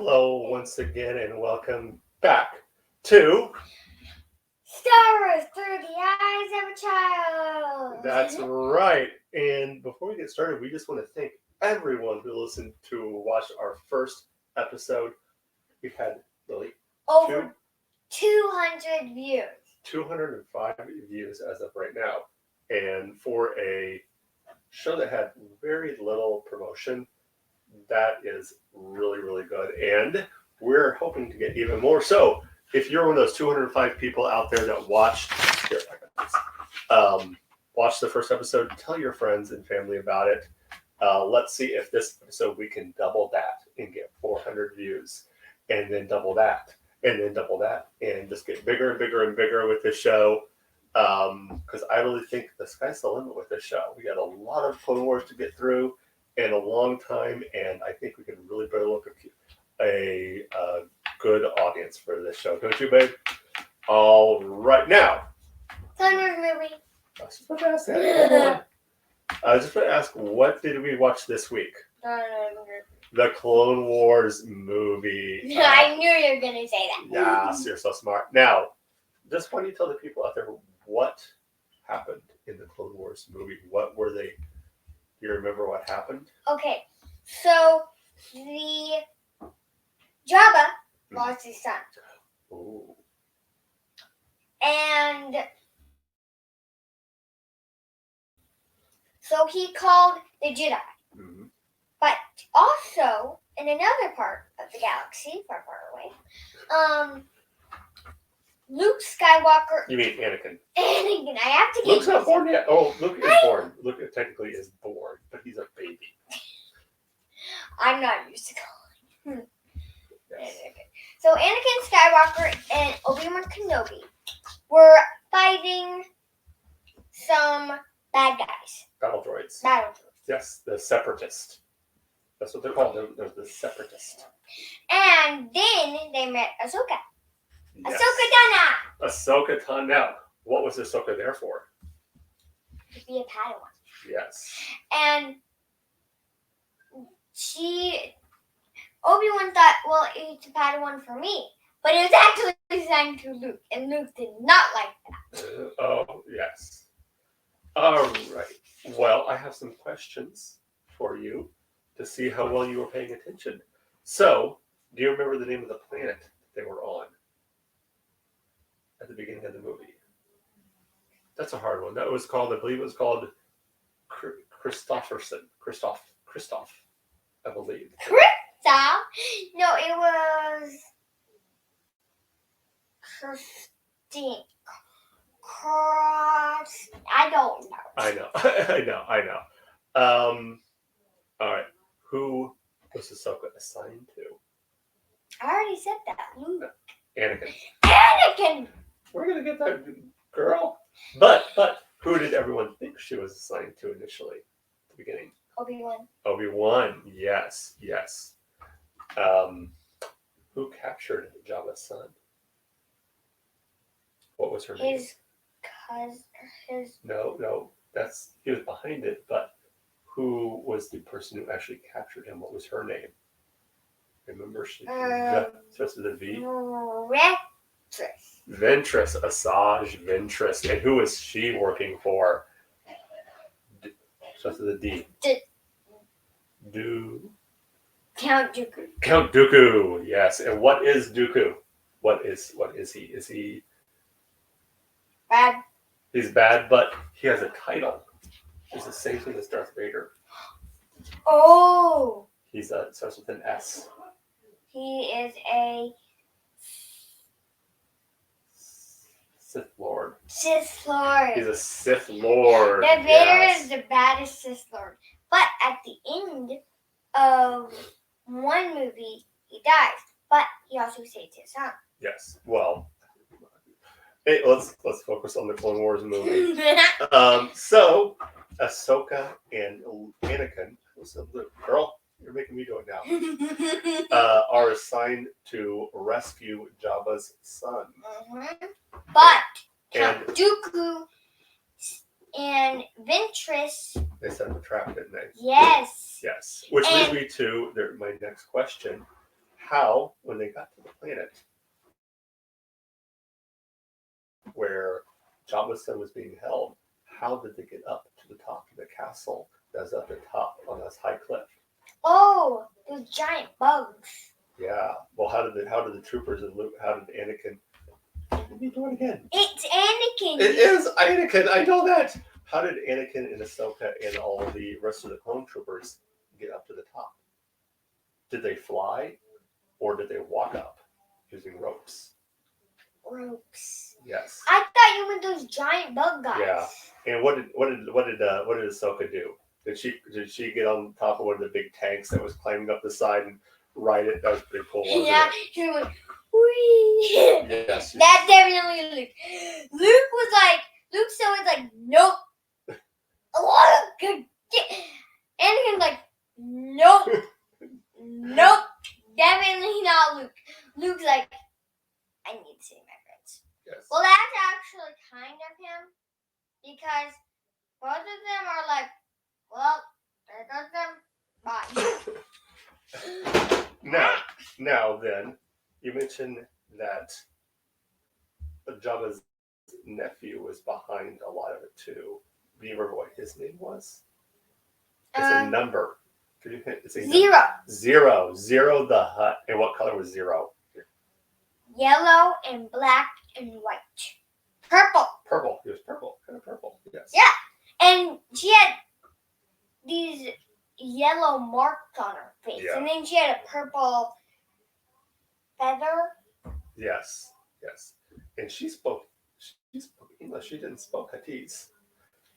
Hello once again and welcome back to Star Wars Through the Eyes of a Child. That's Right. And before we get started, we just want to thank everyone who listened to watch our first episode. We've had Lily over 200 views. 205 views as of right now. And for a show that had very little promotion, that is really, really good. And we're hoping to get even more. So if you're one of those 205 people out there that watched watch the first episode, tell your friends and family about it. Let's see if this episode we can double that and get 400 views, and then double that, and then double that, and just get bigger and bigger and bigger with this show. Because I really think the sky's the limit with this show. We got a lot of Clone Wars to get through in a long time, and I think we can really build up a good audience for this show, don't you, babe? All right, now. Clone Wars movie. I was just about to ask that. I was just going to ask, what did we watch this week? The Clone Wars movie. I knew you were going to say that. Yes, you're so smart. Now, just why don't you tell the people out there what happened in the Clone Wars movie? What were they? Do you remember what happened? Okay, so the Jabba lost his son. Ooh. And so he called the Jedi. Mm-hmm. But also, in another part of the galaxy, far, far away, Luke Skywalker. You mean Anakin? Anakin, I have to get Luke's not born yet. Oh, Luke is born. Luke technically is born, but he's a baby. I'm not used to calling. Yes. So Anakin Skywalker and Obi-Wan Kenobi were fighting some bad guys. Battle droids. Battle droids. Yes, the Separatist. That's what they're called. They're the Separatist. And then they met Ahsoka. Yes. Ahsoka Tano. Ahsoka Tano. Now, what was Ahsoka there for? To be a Padawan. Yes. And Obi-Wan thought, well, it's a Padawan for me. But it was actually assigned to Luke. And Luke did not like that. Oh, yes. All right. Well, I have some questions for you to see how well you were paying attention. So, do you remember the name of the planet they were on at the beginning of the movie? That's a hard one. That was called, I believe it was called Christopherson. Christoph, I believe. Christoph? No, it was Christine. I don't know. I know. All right. Who was Ahsoka assigned to? I already said that. Luke. Anakin. We're gonna get that girl. But who did everyone think she was assigned to initially at the beginning? Obi-Wan. Obi-Wan. Yes. Who captured Jabba's son? What was her name? His cousin. No. He was behind it, but who was the person who actually captured him? What was her name? Remember, she starts with a V. Ventress, Asajj Ventress, and who is she working for? Starts with a D. Count Dooku. Count Dooku, yes. And what is Dooku? What is he? Is he bad? He's bad, but he has a title. It's the same thing as Darth Vader. Oh. He's starts with an S. He is a Sith Lord. Sith Lord. He's a Sith Lord. Darth Vader is the baddest Sith Lord. But at the end of one movie, he dies. But he also saves his son. Yes. Well, hey, let's focus on the Clone Wars movie. So, Ahsoka and Anakin, girl, you're making me do it now, are assigned to rescue Jabba's son. Mm-hmm. But Count Dooku and Ventress, they set the trap, didn't they? Yes. Which leads me to my next question. how, when they got to the planet where Jabba's son was being held, how did they get up to the top of the castle that's up the top on this high cliff? Oh, those giant bugs. Yeah. Well, how did the troopers and Luke? How did Anakin? Let me do it again. It's Anakin. It is Anakin. I know that. How did Anakin and Ahsoka and all the rest of the clone troopers get up to the top? Did they fly, or did they walk up using ropes? Ropes. Yes. I thought you meant those giant bug guys. Yeah. And what did Ahsoka do? Did she get on top of one of the big tanks that was climbing up the side and ride it? That was pretty cool. Wasn't Yeah, it? she went, whee. Yes. That definitely Luke. Luke still was like, nope. Anakin's like, nope. Nope. Definitely not Luke. Luke's like, I need to see my friends. Yes. Well, that's actually kind of him. Because both of them are like, well, there goes them. Bye. Now then, you mentioned that Jabba's nephew was behind a lot of it too. Do you remember what his name was? It's a number. Could you hit? It's a Zero. Zero. Zero the Hutt. And what color was Zero? Yellow and black and white. Purple. Purple. He was purple. Kind of purple. Yes. Yeah. And she had these yellow marks on her face. Yeah. And then she had a purple feather. Yes. Yes. And she spoke English. She didn't speak Huttese.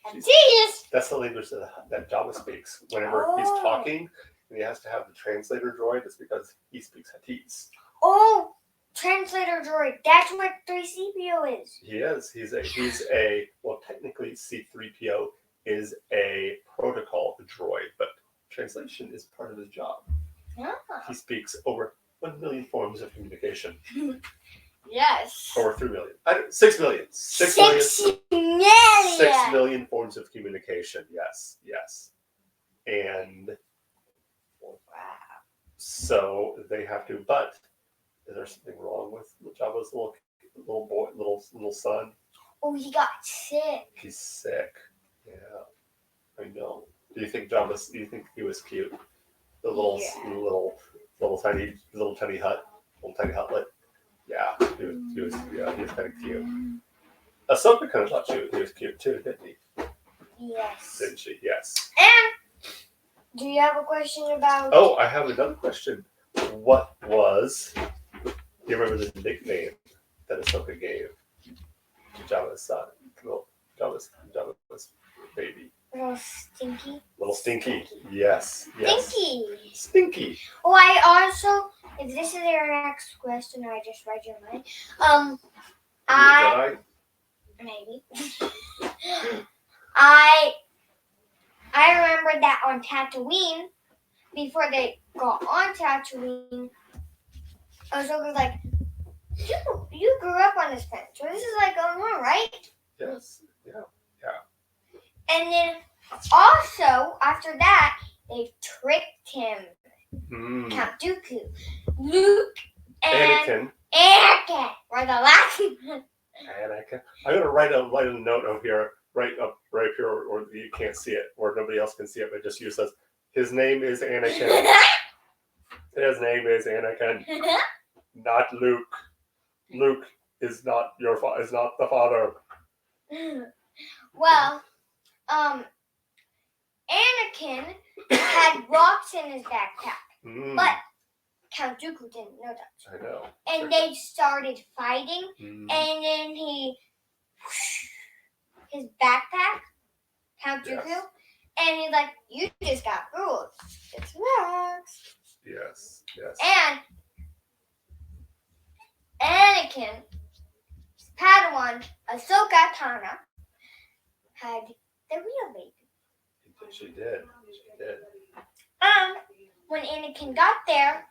Jeez. That's the language that Jabba speaks. Whenever he's talking and he has to have the translator droid, it's because he speaks Huttese. Oh, translator droid. That's what 3CPO is. He is. He's a well, technically C-3PO is a protocol droid, but translation is part of his job. Yeah. He speaks over 1 million forms of communication. Yes. Over 3 million. 6 million. 6 million. 6 million forms of communication. Yes. Yes. And Wow. so they have to. But is there something wrong with Jabba's little boy, little son? Oh, he got sick. He's sick. Yeah, I know. Do you think he was cute? The little tiny hut, little tiny hutlet. Yeah, he was kind of cute. Ahsoka kind of thought he was cute too, didn't he? Yes. Didn't she? Yes. And do you have a question about? Oh, I have another question. What was? Do you remember the nickname that Ahsoka gave to Jabba's son? Jabba's baby. Little Stinky. Little Stinky. Yes. Stinky. Stinky. Oh, I also, if this is your next question, I just read your mind. Maybe. I remember that on Tatooine, before they got on Tatooine, Ahsoka was like, you grew up on this planet, so this is like going on, right? Yes. Yeah. And then also, after that, they tricked him. Count Dooku. Luke and Anakin were the last one. Anakin. I'm gonna write a note over here, right up here, or you can't see it, or nobody else can see it, but just you says his name is Anakin. His name is Anakin, not Luke. Luke is not is not the father. Well, Anakin had rocks in his backpack, but Count Dooku didn't know that. I know. And they started fighting, and then his backpack, Count Dooku, and he's like, "You just got fooled. It's rocks." Yes. And Anakin, Padawan, Ahsoka Tano, had the real baby. She did. When Anakin got there,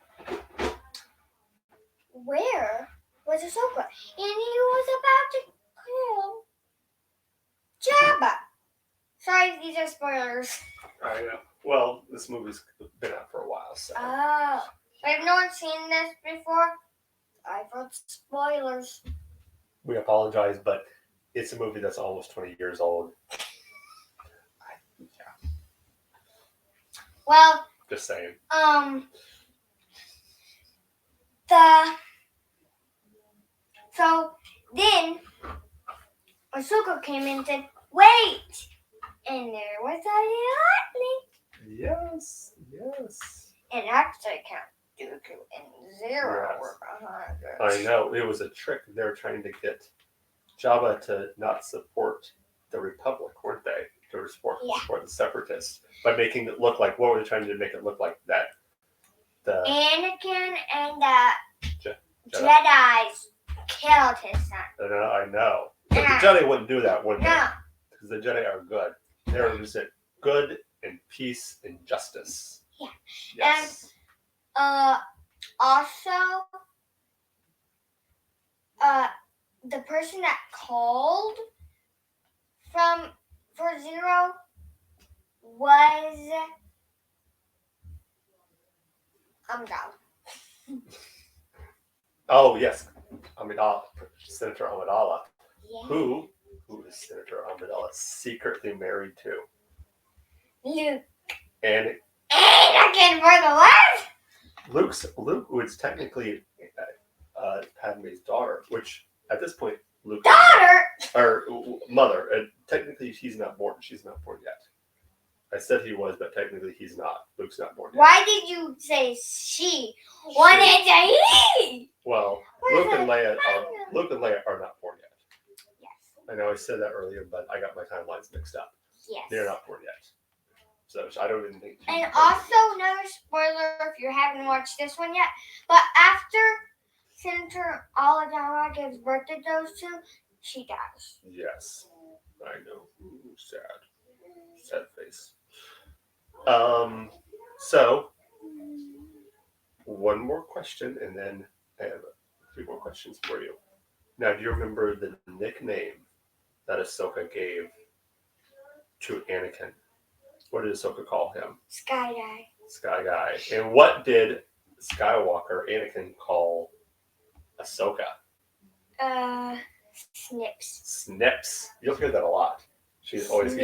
where was Ahsoka? And he was about to kill Jabba. Sorry, these are spoilers. I know. Well, this movie's been out for a while, so. Oh, I have no anyone seen this before, I wrote spoilers. We apologize, but it's a movie that's almost 20 years old. Yeah, Well, just saying. So then Ahsoka came in and said, "Wait!" And there was a lightning. Yes. And actually, Count Dooku and Zero Yes. were behind it. I know. It was a trick. They were trying to get Jabba to not support the Republic, weren't they? To support the Separatists by making it look like, what were they trying to make it look like? That the Anakin and the Jedi. Jedi's killed his son. I know. But the Jedi wouldn't do that, would they? No. Because the Jedi are good. They represent good and peace and justice. Yeah. Yes. Also, the person that called for Zero was Oh yes, Amidala, Senator Amidala, Yeah. who is Senator Amidala secretly married to? Luke. And Anakin for the left. Luke was technically Padme's daughter, which at this point Luke Daughter. or mother. And technically, she's not born. She's not born yet. I said he was, but technically he's not. Luke's not born yet. Why did you say she? When it's a he? Well, What Luke is and it? Leia are not born yet. Yes. I know I said that earlier, but I got my timelines mixed up. Yes. They're not born yet. So I don't even think. And also, another spoiler if you haven't watched this one yet, but after Senator Amidala gives birth to those two, she dies. Yes, I know. Ooh, sad face. So one more question, and then I have 3 more questions for you. Now, do you remember the nickname that Ahsoka gave to Anakin? What did Ahsoka call him? Sky Guy. Sky Guy. And what did Anakin, call Ahsoka? Snips. Snips. You'll hear that a lot. He's always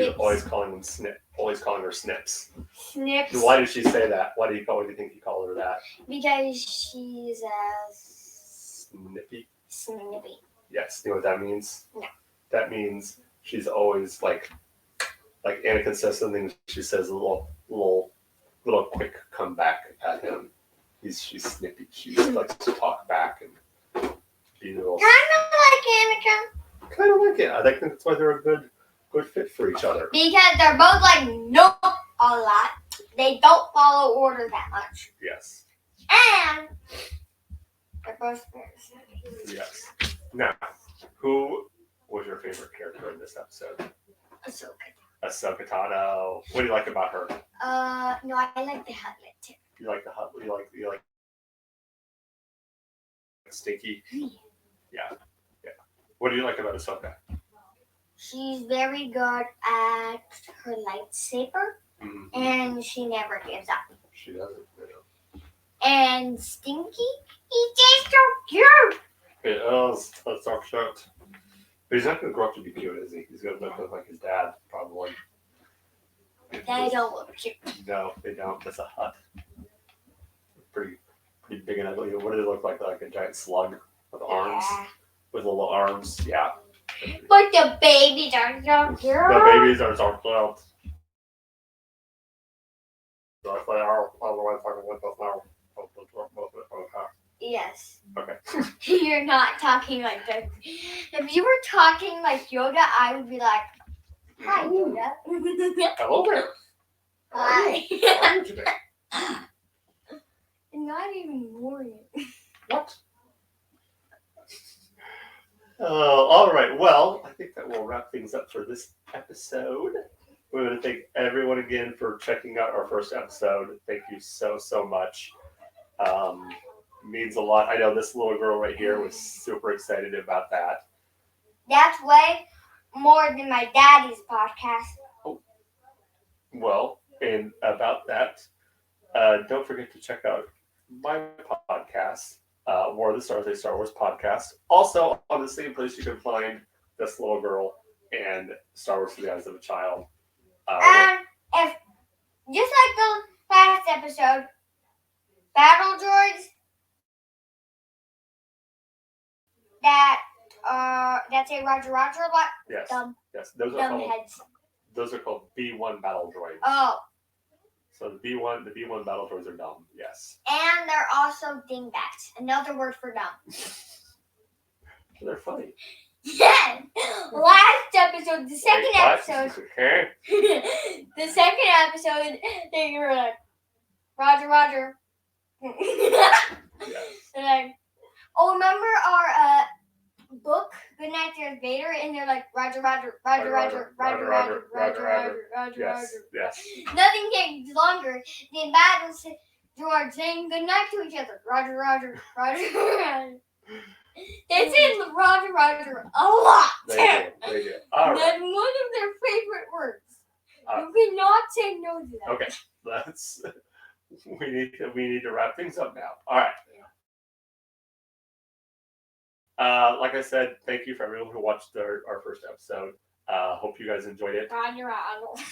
calling him always calling her Snips. Snips. Why did she say that? Why do you think he called her that? Because she's Snippy. snippy. Yes. You know what that means? No. That means she's always like Anakin says something, she says a little quick comeback at him. She's snippy. She just likes to talk back and be a little. Kind of like Anakin. Kind of like it. I think that's why they're a good fit for each other. Because they're both like nope a lot. They don't follow order that much. Yes. And they're both very snippy. Yes. Now, who was your favorite character in this episode? Ahsoka Tano. What do you like about her? No, I like the helmet too. You like the hut? You like Stinky? Yeah. What do you like about Ahsoka? She's very good at her lightsaber, and she never gives up. She doesn't. And Stinky, he's just so cute. It is. That's so cute. But he's not going to grow up to be cute, is he? He's going to look like his dad, probably. They don't look cute. No, they don't. That's a hut. Pretty big and ugly. What do they look like? Like a giant slug with arms? Yeah. With little arms? Yeah. But the babies are so cute. The babies are so cute. So if they are, otherwise I can let us know. Yes. Okay. You're not talking like this. If you were talking like Yoda, I would be like, hi, Yoda. Hello there. Hi. How are you today? Not even morning. What? All right. Well, I think that will wrap things up for this episode. We want to thank everyone again for checking out our first episode. Thank you so much. Means a lot. I know this little girl right here was super excited about that. That's way more than my daddy's podcast. Well, and about that, don't forget to check out my podcast, War of the Stars, a Star Wars podcast. Also, on the same place you can find This Little Girl and Star Wars Through the Eyes of a Child. And if, just like the last episode, battle droids that say Roger Roger a lot, yes, dumb those heads. are called B1 battle droids. Oh, So the B1 battle droids are dumb. Yes, and they're also dingbats, another word for dumb. they're funny. Yes. Last episode, the second Wait, what? episode, Okay. the second episode, they were like, Roger, Roger. Yes. They're like, oh, remember our book, Goodnight Darth Vader? And they're like, Roger, Roger, Roger, Roger, Roger, Roger, Roger, Roger, Roger, Yes. Roger. Yes. Nothing takes longer than battle droids saying goodnight to each other. Roger, Roger, Roger, Roger. They say Roger, Roger a lot. They do. All right. That's one of their favorite words. You cannot say no to that. Okay. Let's. We need to wrap things up now. All right. Like I said, thank you for everyone who watched our first episode. Hope you guys enjoyed it. Roger, Roger.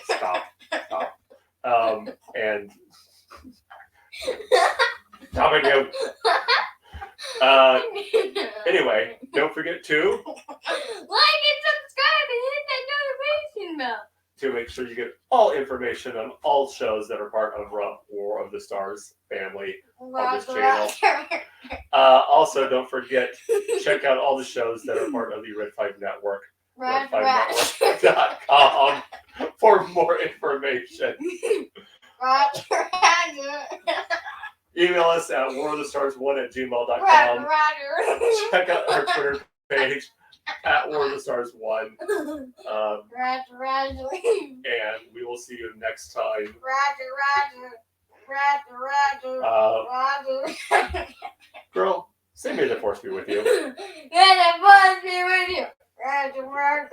Stop. And stop it, you. Anyway, don't forget to like and subscribe and hit that notification bell. to make sure you get all information on all shows that are part of War of the Stars family on this channel. Also, don't forget, check out all the shows that are part of the Red 5 Network. Red5network.com for more information. Roger. Email us at warofthestars1@gmail.com. Roger. Check out our Twitter page at warofthestars1. Roger. And we will see you next time. Roger. Girl, say may the force be with you. May the force be with you. Roger.